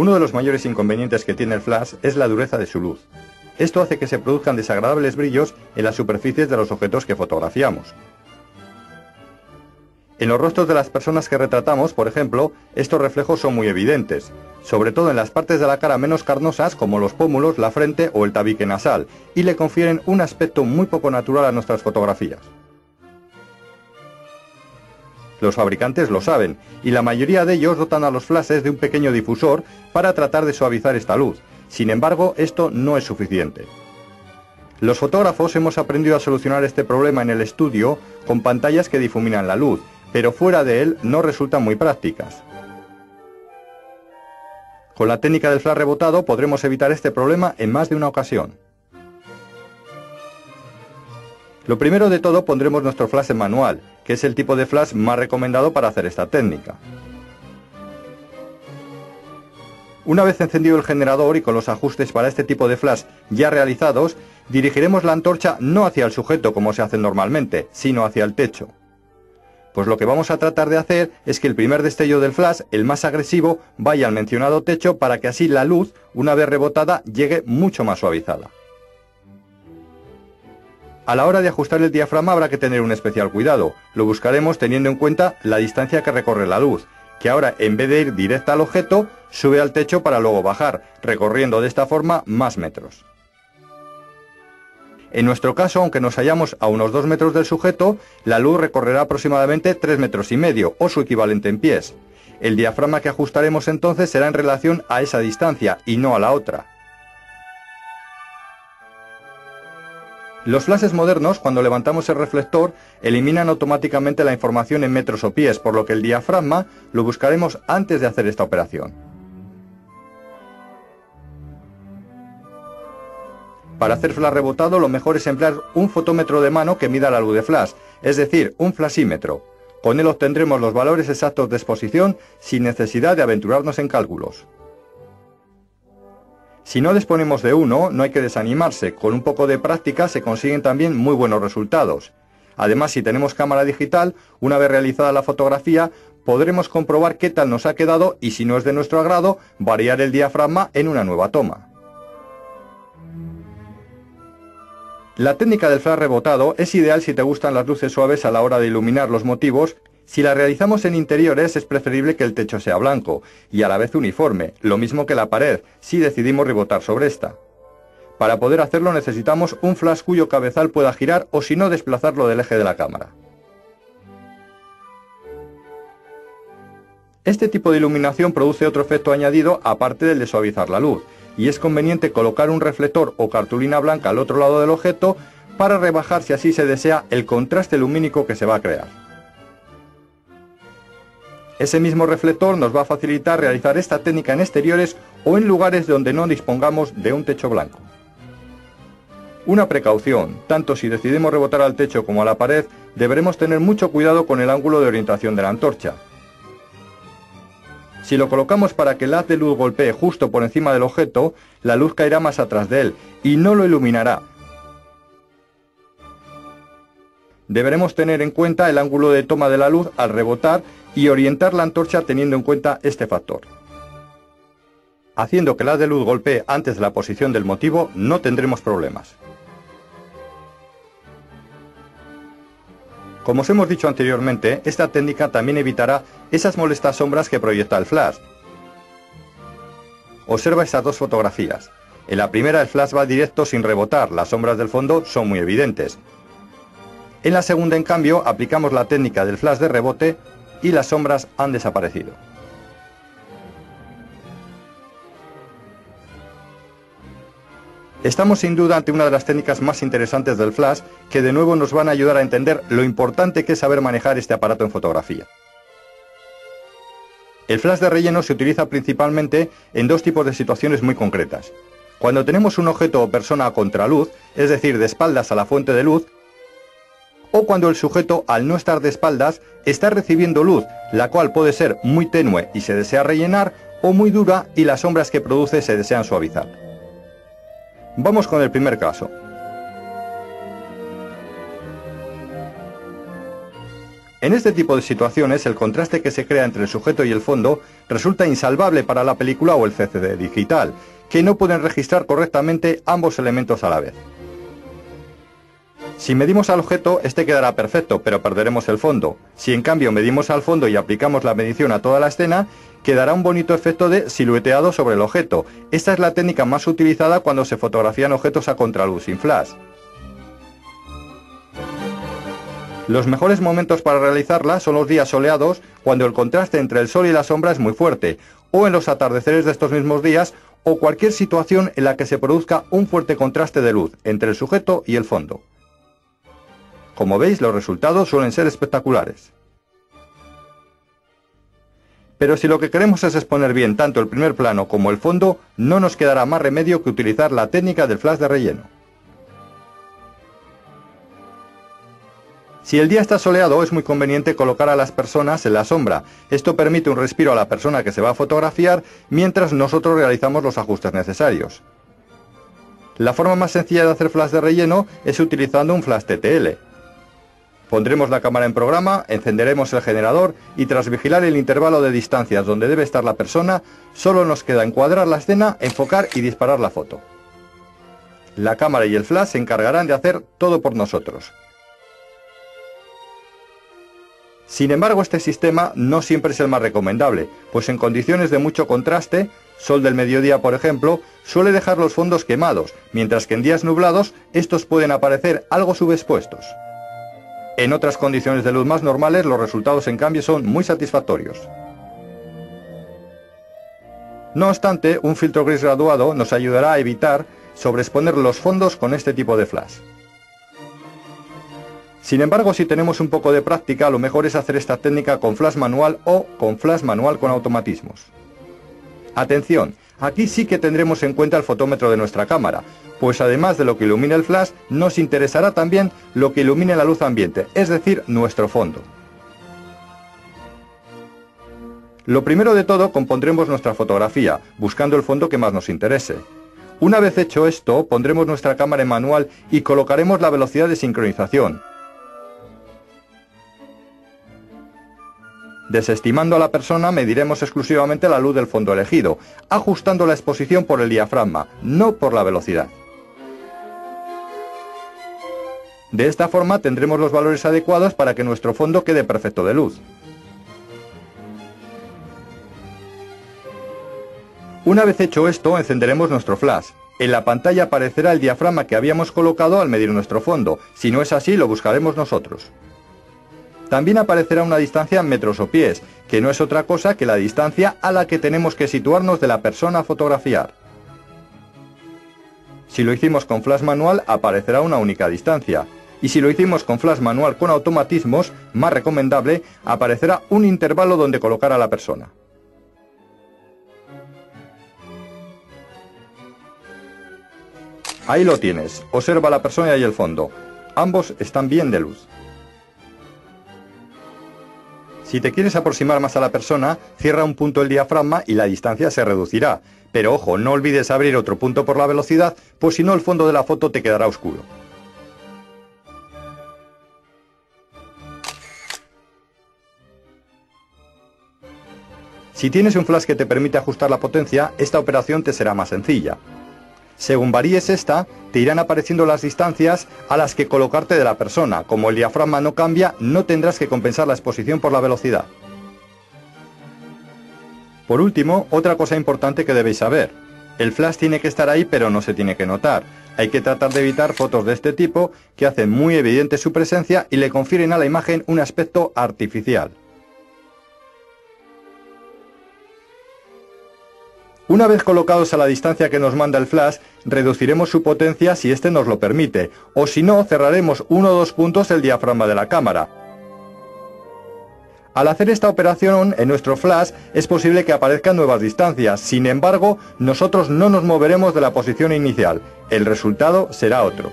Uno de los mayores inconvenientes que tiene el flash es la dureza de su luz. Esto hace que se produzcan desagradables brillos en las superficies de los objetos que fotografiamos. En los rostros de las personas que retratamos, por ejemplo, estos reflejos son muy evidentes, sobre todo en las partes de la cara menos carnosas como los pómulos, la frente o el tabique nasal, y le confieren un aspecto muy poco natural a nuestras fotografías. Los fabricantes lo saben, y la mayoría de ellos dotan a los flashes de un pequeño difusor para tratar de suavizar esta luz. Sin embargo, esto no es suficiente. Los fotógrafos hemos aprendido a solucionar este problema en el estudio con pantallas que difuminan la luz, pero fuera de él no resultan muy prácticas. Con la técnica del flash rebotado podremos evitar este problema en más de una ocasión. Lo primero de todo pondremos nuestro flash en manual, que es el tipo de flash más recomendado para hacer esta técnica. Una vez encendido el generador y con los ajustes para este tipo de flash ya realizados, dirigiremos la antorcha no hacia el sujeto como se hace normalmente, sino hacia el techo. Pues lo que vamos a tratar de hacer es que el primer destello del flash, el más agresivo, vaya al mencionado techo para que así la luz, una vez rebotada, llegue mucho más suavizada. A la hora de ajustar el diafragma habrá que tener un especial cuidado. Lo buscaremos teniendo en cuenta la distancia que recorre la luz, que ahora en vez de ir directa al objeto, sube al techo para luego bajar, recorriendo de esta forma más metros. En nuestro caso, aunque nos hallamos a unos 2 metros del sujeto, la luz recorrerá aproximadamente 3,5 metros o su equivalente en pies. El diafragma que ajustaremos entonces será en relación a esa distancia y no a la otra. Los flashes modernos, cuando levantamos el reflector, eliminan automáticamente la información en metros o pies, por lo que el diafragma lo buscaremos antes de hacer esta operación. Para hacer flash rebotado lo mejor es emplear un fotómetro de mano que mida la luz de flash, es decir, un flashímetro. Con él obtendremos los valores exactos de exposición sin necesidad de aventurarnos en cálculos. Si no disponemos de uno, no hay que desanimarse, con un poco de práctica se consiguen también muy buenos resultados. Además, si tenemos cámara digital, una vez realizada la fotografía, podremos comprobar qué tal nos ha quedado y si no es de nuestro agrado, variar el diafragma en una nueva toma. La técnica del flash rebotado es ideal si te gustan las luces suaves a la hora de iluminar los motivos. Si la realizamos en interiores es preferible que el techo sea blanco y a la vez uniforme, lo mismo que la pared, si decidimos rebotar sobre esta. Para poder hacerlo necesitamos un flash cuyo cabezal pueda girar o si no desplazarlo del eje de la cámara. Este tipo de iluminación produce otro efecto añadido aparte del de suavizar la luz, y es conveniente colocar un reflector o cartulina blanca al otro lado del objeto para rebajar, si así se desea, el contraste lumínico que se va a crear. Ese mismo reflector nos va a facilitar realizar esta técnica en exteriores o en lugares donde no dispongamos de un techo blanco. Una precaución: tanto si decidimos rebotar al techo como a la pared, deberemos tener mucho cuidado con el ángulo de orientación de la antorcha. Si lo colocamos para que el haz de luz golpee justo por encima del objeto, la luz caerá más atrás de él y no lo iluminará. Deberemos tener en cuenta el ángulo de toma de la luz al rebotar y orientar la antorcha teniendo en cuenta este factor. Haciendo que el haz de luz golpee antes de la posición del motivo, no tendremos problemas. Como os hemos dicho anteriormente, esta técnica también evitará esas molestas sombras que proyecta el flash. Observa estas dos fotografías. En la primera el flash va directo sin rebotar, las sombras del fondo son muy evidentes. En la segunda, en cambio, aplicamos la técnica del flash de rebote y las sombras han desaparecido. Estamos sin duda ante una de las técnicas más interesantes del flash, que de nuevo nos van a ayudar a entender lo importante que es saber manejar este aparato en fotografía. El flash de relleno se utiliza principalmente en dos tipos de situaciones muy concretas. Cuando tenemos un objeto o persona a contraluz, es decir, de espaldas a la fuente de luz, o cuando el sujeto, al no estar de espaldas, está recibiendo luz, la cual puede ser muy tenue y se desea rellenar, o muy dura y las sombras que produce se desean suavizar. Vamos con el primer caso. En este tipo de situaciones, el contraste que se crea entre el sujeto y el fondo resulta insalvable para la película o el CCD digital, que no pueden registrar correctamente ambos elementos a la vez. Si medimos al objeto, este quedará perfecto, pero perderemos el fondo. Si en cambio medimos al fondo y aplicamos la medición a toda la escena, quedará un bonito efecto de silueteado sobre el objeto. Esta es la técnica más utilizada cuando se fotografían objetos a contraluz sin flash. Los mejores momentos para realizarla son los días soleados, cuando el contraste entre el sol y la sombra es muy fuerte, o en los atardeceres de estos mismos días, o cualquier situación en la que se produzca un fuerte contraste de luz entre el sujeto y el fondo. Como veis, los resultados suelen ser espectaculares. Pero si lo que queremos es exponer bien tanto el primer plano como el fondo, no nos quedará más remedio que utilizar la técnica del flash de relleno. Si el día está soleado, es muy conveniente colocar a las personas en la sombra. Esto permite un respiro a la persona que se va a fotografiar mientras nosotros realizamos los ajustes necesarios. La forma más sencilla de hacer flash de relleno es utilizando un flash TTL. Pondremos la cámara en programa, encenderemos el generador y tras vigilar el intervalo de distancias donde debe estar la persona, solo nos queda encuadrar la escena, enfocar y disparar la foto. La cámara y el flash se encargarán de hacer todo por nosotros. Sin embargo, este sistema no siempre es el más recomendable, pues en condiciones de mucho contraste, sol del mediodía por ejemplo, suele dejar los fondos quemados, mientras que en días nublados estos pueden aparecer algo subexpuestos. En otras condiciones de luz más normales, los resultados en cambio son muy satisfactorios. No obstante, un filtro gris graduado nos ayudará a evitar sobreexponer los fondos con este tipo de flash. Sin embargo, si tenemos un poco de práctica, lo mejor es hacer esta técnica con flash manual o con flash manual con automatismos. Atención, aquí sí que tendremos en cuenta el fotómetro de nuestra cámara, pues además de lo que ilumina el flash, nos interesará también lo que ilumine la luz ambiente, es decir, nuestro fondo. Lo primero de todo, compondremos nuestra fotografía, buscando el fondo que más nos interese. Una vez hecho esto, pondremos nuestra cámara en manual y colocaremos la velocidad de sincronización. Desestimando a la persona, mediremos exclusivamente la luz del fondo elegido, ajustando la exposición por el diafragma, no por la velocidad. De esta forma tendremos los valores adecuados para que nuestro fondo quede perfecto de luz. Una vez hecho esto, encenderemos nuestro flash. En la pantalla aparecerá el diafragma que habíamos colocado al medir nuestro fondo. Si no es así, lo buscaremos nosotros. También aparecerá una distancia en metros o pies, que no es otra cosa que la distancia a la que tenemos que situarnos de la persona a fotografiar. Si lo hicimos con flash manual, aparecerá una única distancia. Y si lo hicimos con flash manual con automatismos, más recomendable, aparecerá un intervalo donde colocar a la persona. Ahí lo tienes, observa a la persona y el fondo. Ambos están bien de luz. Si te quieres aproximar más a la persona, cierra un punto el diafragma y la distancia se reducirá. Pero ojo, no olvides abrir otro punto por la velocidad, pues si no el fondo de la foto te quedará oscuro. Si tienes un flash que te permite ajustar la potencia, esta operación te será más sencilla. Según varíes esta, te irán apareciendo las distancias a las que colocarte de la persona. Como el diafragma no cambia, no tendrás que compensar la exposición por la velocidad. Por último, otra cosa importante que debéis saber. El flash tiene que estar ahí, pero no se tiene que notar. Hay que tratar de evitar fotos de este tipo que hacen muy evidente su presencia y le confieren a la imagen un aspecto artificial. Una vez colocados a la distancia que nos manda el flash, reduciremos su potencia si éste nos lo permite, o si no, cerraremos 1 o 2 puntos el diafragma de la cámara. Al hacer esta operación en nuestro flash es posible que aparezcan nuevas distancias, sin embargo, nosotros no nos moveremos de la posición inicial, el resultado será otro.